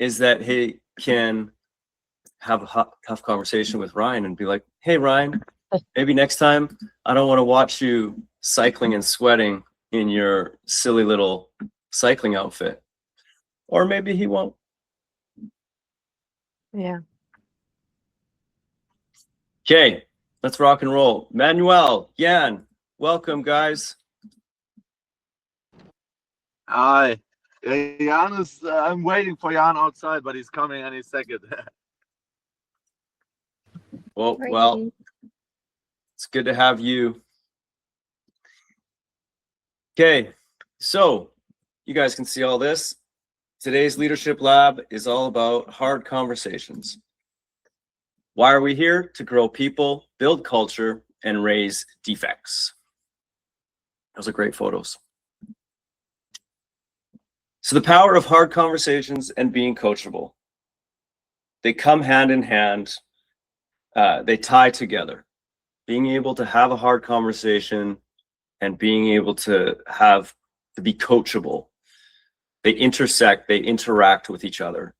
is that he can have a tough conversation with Ryan and be like, hey, Ryan, maybe next time I don't want to watch you cycling and sweating in your silly little cycling outfit. Or maybe he won't. Yeah. Okay, let's rock and roll. Manuel, Jan, welcome, guys. Hi. Jan is, I'm waiting for Jan outside, but he's coming any second. Well, it's good to have you. Okay, so you guys can see all this. Today's Leadership Lab is all about hard conversations. Why are we here? To grow people, build culture, and raise defects. Those are great photos. So the power of hard conversations and being coachable. They come hand in hand. They tie together. Being able to have a hard conversation and being able to be coachable. They intersect, they interact with each other.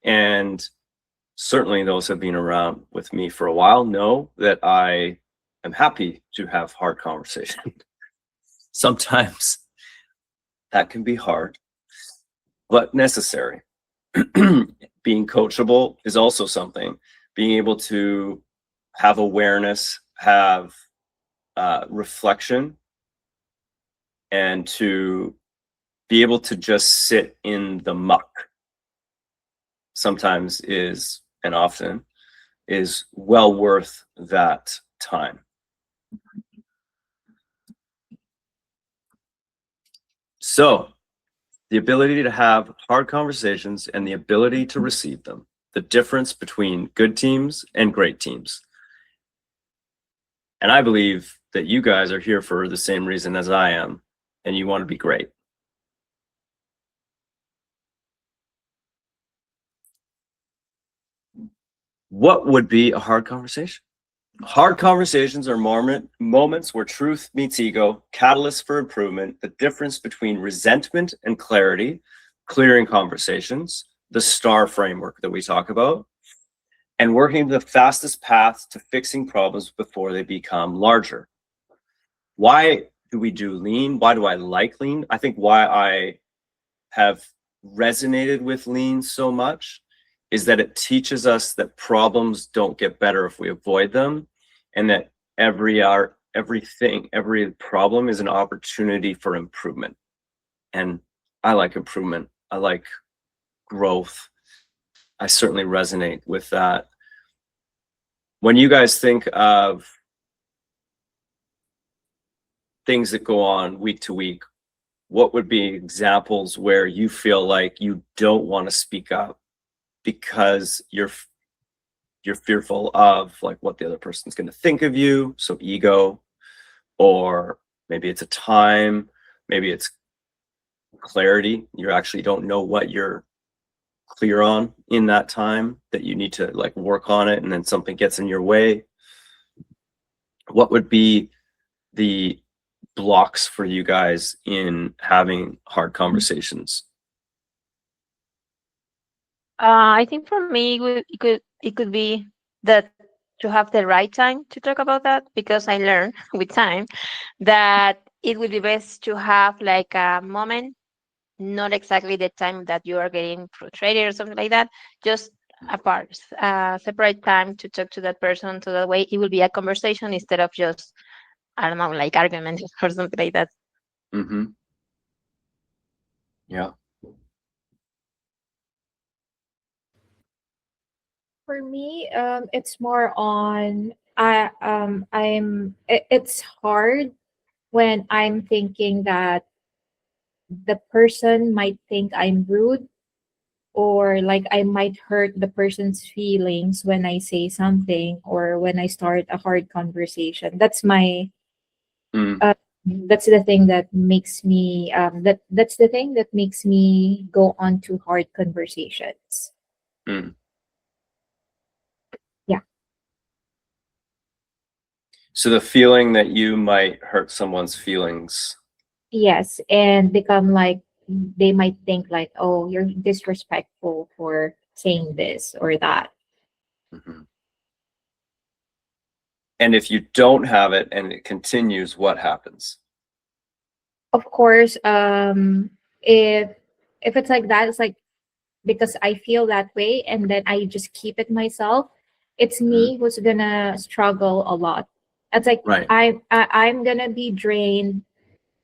And certainly those have been around with me for a while know that I am happy to have hard conversation. Sometimes that can be hard, but necessary. Being coachable is also something. Being able to have awareness, have reflection, and to be able to just sit in the muck sometimes is, and often, is well worth that time. So, the ability to have hard conversations and the ability to receive them, the difference between good teams and great teams. And I believe that you guys are here for the same reason as I am, and you want to be great. What would be a hard conversation? Hard conversations are moments where truth meets ego, catalysts for improvement, the difference between resentment and clarity, clearing conversations, the STAR framework that we talk about, and working the fastest path to fixing problems before they become larger. Why do we do lean? Why do I like lean? I think why I have resonated with lean so much is that it teaches us that problems don't get better if we avoid them, and that every problem is an opportunity for improvement. And I like improvement. I like growth. I certainly resonate with that. When you guys think of things that go on week to week, what would be examples where you feel like you don't want to speak up because you're fearful of like what the other person's going to think of you, so ego, or maybe it's a time, maybe it's clarity, you actually don't know what you're clear on in that time, that you need to like work on it, and then something gets in your way. What would be the blocks for you guys in having hard conversations? I think for me, it could be that to have the right time to talk about that, because I learned with time that it would be best to have like a moment, not exactly the time that you are getting frustrated or something like that, just apart, separate time to talk to that person, so that way it will be a conversation instead of just, I don't know, like argument or something like that. Mm-hmm. Yeah. For me, it's more on it's hard when I'm thinking that the person might think I'm rude, or like I might hurt the person's feelings when I say something or when I start a hard conversation. That's my that's the thing that makes me that's the thing that makes me go on to hard conversations. Yeah. So the feeling that you might hurt someone's feelings. Yes, and become like, they might think like, oh, you're disrespectful for saying this or that. Mhm. And if you don't have it and it continues, what happens? Of course, if it's like that, it's like because I feel that way and then I just keep it myself, it's me who's gonna struggle a lot. It's like Right. I'm gonna be drained.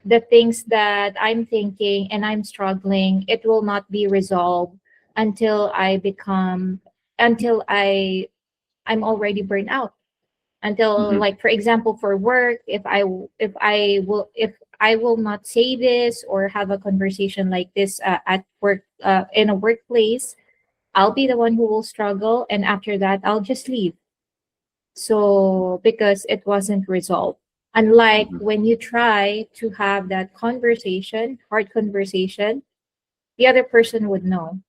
The things that I'm thinking and I'm struggling, it will not be resolved until I'm already burnt out. Until, Mhm. like, for example, for work, if I will not say this or have a conversation like this at work, in a workplace, I'll be the one who will struggle, and after that I'll just leave. So because it wasn't resolved, unlike Mhm. when you try to have that conversation, hard conversation, the other person would know,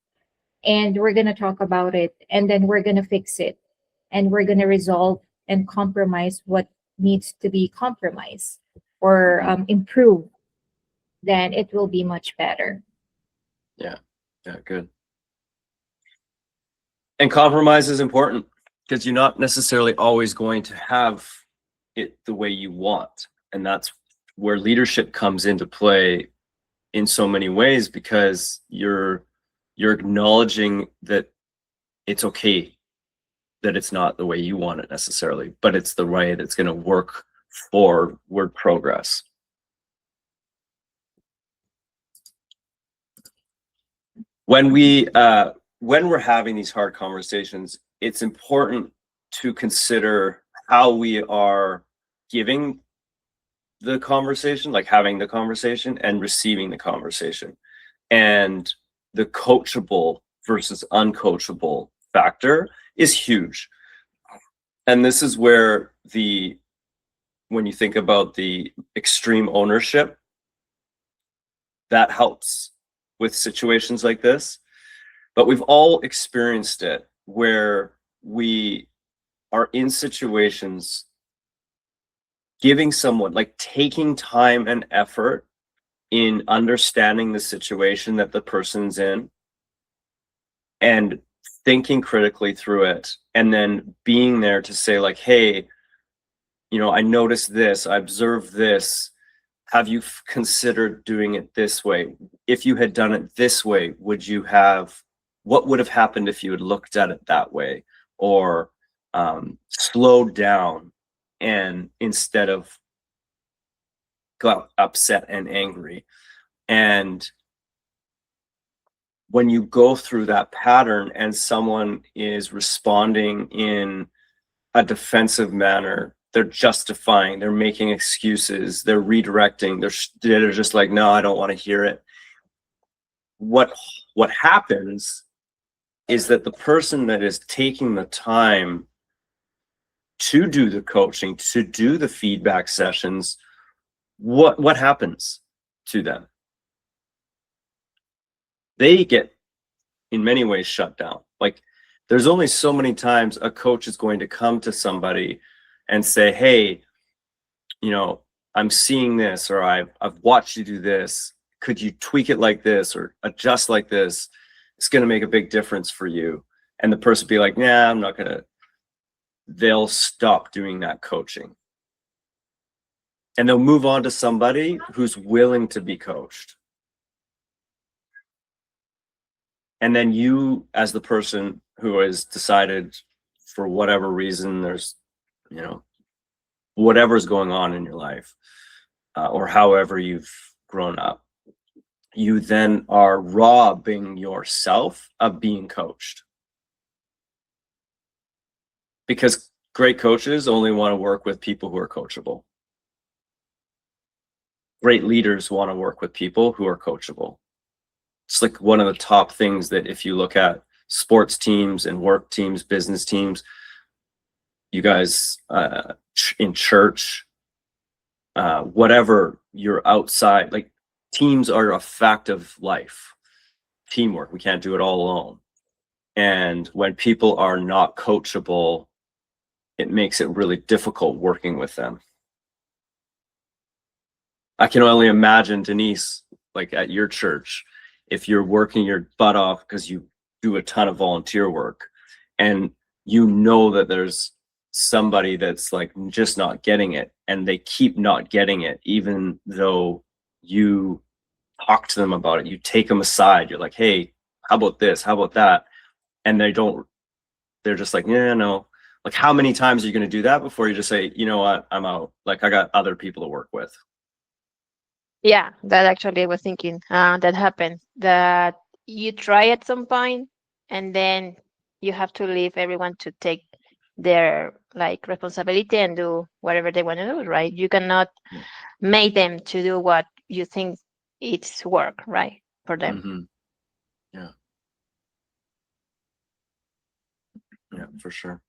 and we're going to talk about it, and then we're going to fix it, and we're going to resolve and compromise what needs to be compromised or Mhm. improve. Then it will be much better. Yeah, good. And compromise is important because you're not necessarily always going to have it the way you want. And that's where leadership comes into play in so many ways, because you're acknowledging that it's okay that it's not the way you want it necessarily, but it's the way that's going to work for word progress. When we're having these hard conversations, it's important to consider how we are giving the conversation, like having the conversation and receiving the conversation. And the coachable versus uncoachable factor is huge. And this is where when you think about the extreme ownership, that helps with situations like this. But we've all experienced it where we are in situations giving someone, like, taking time and effort in understanding the situation that the person's in and thinking critically through it, and then being there to say, like, hey, I noticed this, I observed this. Have you considered doing it this way? If you had done it this way, what would have happened if you had looked at it that way? Or slowed down, and instead of got upset and angry. And when you go through that pattern and someone is responding in a defensive manner, they're justifying, they're making excuses, they're redirecting, they're just like, no, I don't want to hear it. What happens is that the person that is taking the time to do the coaching, to do the feedback sessions, what happens to them? They get, in many ways, shut down. Like, there's only so many times a coach is going to come to somebody and say, hey, I'm seeing this, or I've watched you do this. Could you tweak it like this or adjust like this? It's going to make a big difference for you. And the person be like, nah, I'm not going to. They'll stop doing that coaching. And they'll move on to somebody who's willing to be coached. And then you, as the person who has decided, for whatever reason, there's, whatever's going on in your life, or however you've grown up, you then are robbing yourself of being coached. Because great coaches only want to work with people who are coachable. Great leaders want to work with people who are coachable. It's like one of the top things that, if you look at sports teams and work teams, business teams, you guys, in church, whatever you're outside, like, teams are a fact of life. Teamwork, we can't do it all alone. And when people are not coachable, it makes it really difficult working with them. I can only imagine, Denise, like at your church, if you're working your butt off because you do a ton of volunteer work, and you know that there's somebody that's like just not getting it, and they keep not getting it, even though you talk to them about it, you take them aside, you're like, hey, how about this, how about that, and they're just like, yeah, no. Like, how many times are you going to do that before you just say, you know what, I'm out, like I got other people to work with? Yeah, that actually I was thinking that happened. That you try at some point, and then you have to leave everyone to take their like responsibility and do whatever they want to do, right? You cannot Yeah. make them to do what you think it's work, right, for them. Mm-hmm. Yeah, for sure.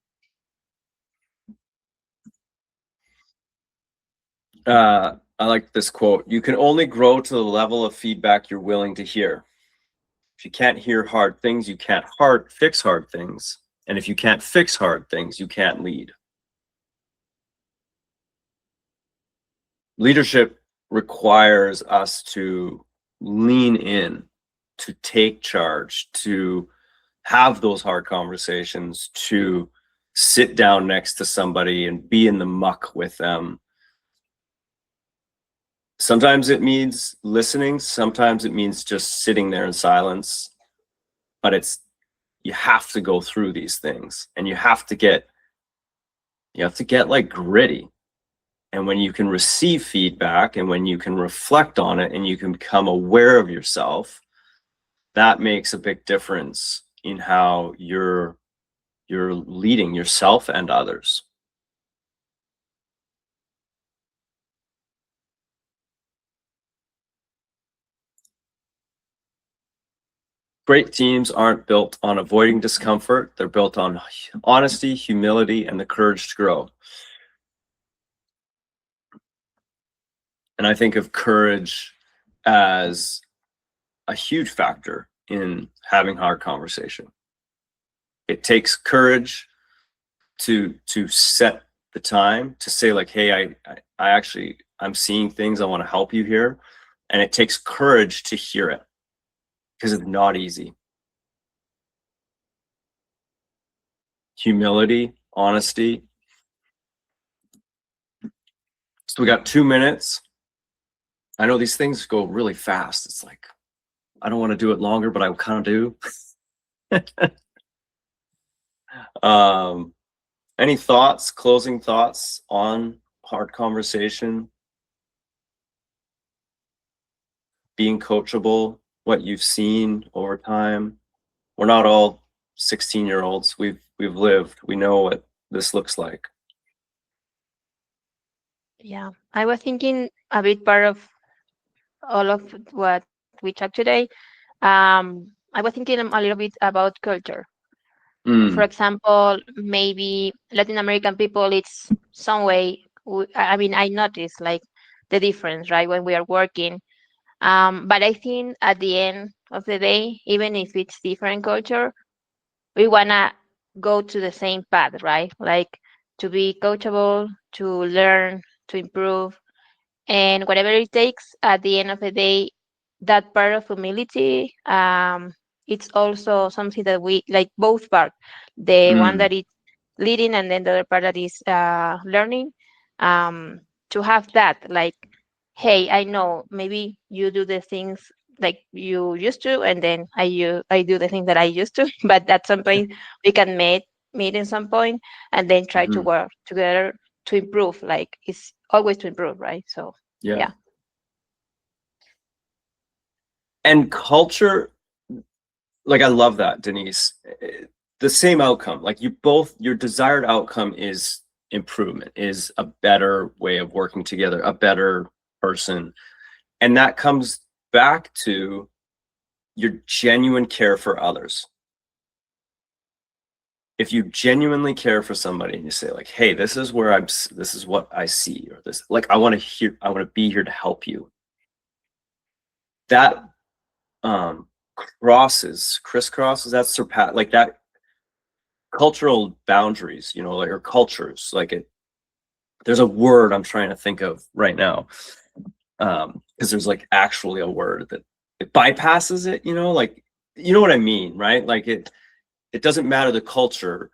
I like this quote. You can only grow to the level of feedback you're willing to hear. If you can't hear hard things, you can't fix hard things. And if you can't fix hard things, you can't lead. Leadership requires us to lean in, to take charge, to have those hard conversations, to sit down next to somebody and be in the muck with them. Sometimes it means listening, sometimes it means just sitting there in silence, but you have to go through these things, and you have to get like gritty. And when you can receive feedback, and when you can reflect on it, and you can become aware of yourself, that makes a big difference in how you're leading yourself and others. Great teams aren't built on avoiding discomfort. They're built on honesty, humility, and the courage to grow. And I think of courage as a huge factor in having hard conversation. It takes courage to set the time, to say like, hey, I'm seeing things, I want to help you here. And it takes courage to hear it, because it's not easy. Humility, honesty. So we got 2 minutes. I know these things go really fast. It's like, I don't want to do it longer, but I kind of do. Any thoughts, closing thoughts on hard conversation, being coachable, what you've seen over time? We're not all 16-year-olds. We've lived. We know what this looks like. Yeah, I was thinking a bit part of all of what we talked today. I was thinking a little bit about culture. For example, maybe Latin American people, it's some way, I mean, I noticed like the difference, right, when we are working. But I think at the end of the day, even if it's different culture, we want to go to the same path, right? Like to be coachable, to learn, to improve, and whatever it takes at the end of the day, that part of humility, it's also something that we like, both part, the one that is leading and then the other part that is learning, to have that like, hey, I know maybe you do the things like you used to, and then I do the things that I used to, but at some point we can meet in some point, and then try to work together to improve. Like it's always to improve, right? So yeah. And culture, like, I love that, Denise. The same outcome, like your desired outcome is improvement, is a better way of working together, a better person. And that comes back to your genuine care for others. If you genuinely care for somebody and you say like, hey, this is what I see, or this, like, I want to be here to help you. That crisscrosses, that surpass, like that cultural boundaries, like, or cultures, like there's a word I'm trying to think of right now. Because there's like actually a word that it bypasses it, like you know what I mean, right? Like it doesn't matter the culture.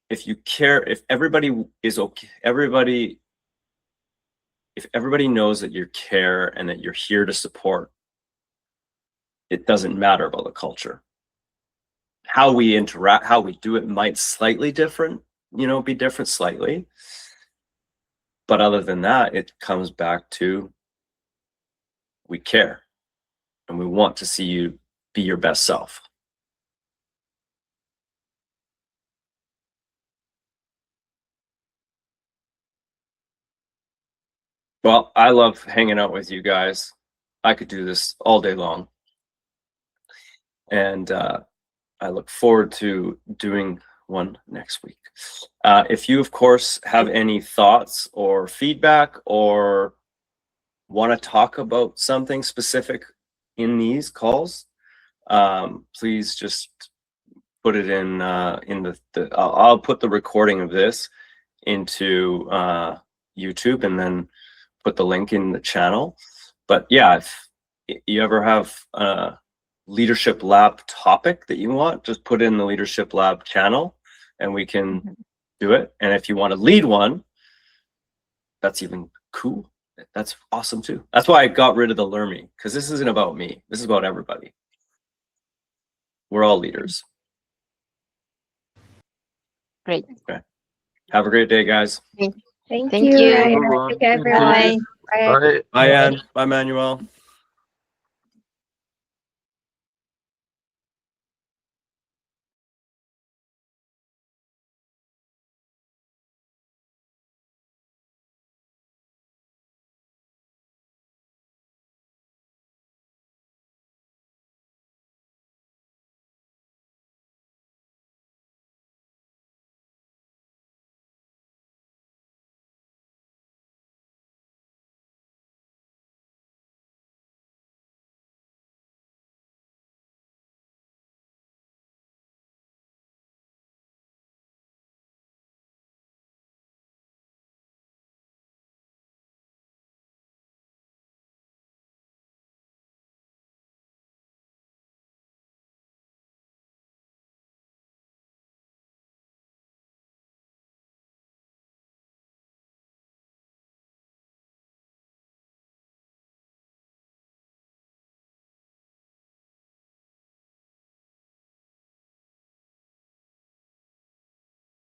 If you care, if everybody is okay, if everybody knows that you care and that you're here to support, it doesn't matter about the culture. How we interact, how we do it might slightly different, be different slightly. But other than that, it comes back to we care and we want to see you be your best self. Well, I love hanging out with you guys. I could do this all day long. And I look forward to doing one next week. If you, of course, have any thoughts or feedback or want to talk about something specific in these calls, please just put it in I'll put the recording of this into YouTube and then put the link in the channel. But yeah, if you ever have a Leadership Lab topic that you want, just put in the Leadership Lab channel and we can do it. And if you want to lead one, that's even cool. That's awesome too. That's why I got rid of the Lermitte, because this isn't about me. This is about everybody. We're all leaders. Great. Okay. Have a great day, guys. Thank Thank you. you. Ryan. Everyone. Take care, everyone. Bye. Bye. Bye. Bye, Ann. Bye, Manuel.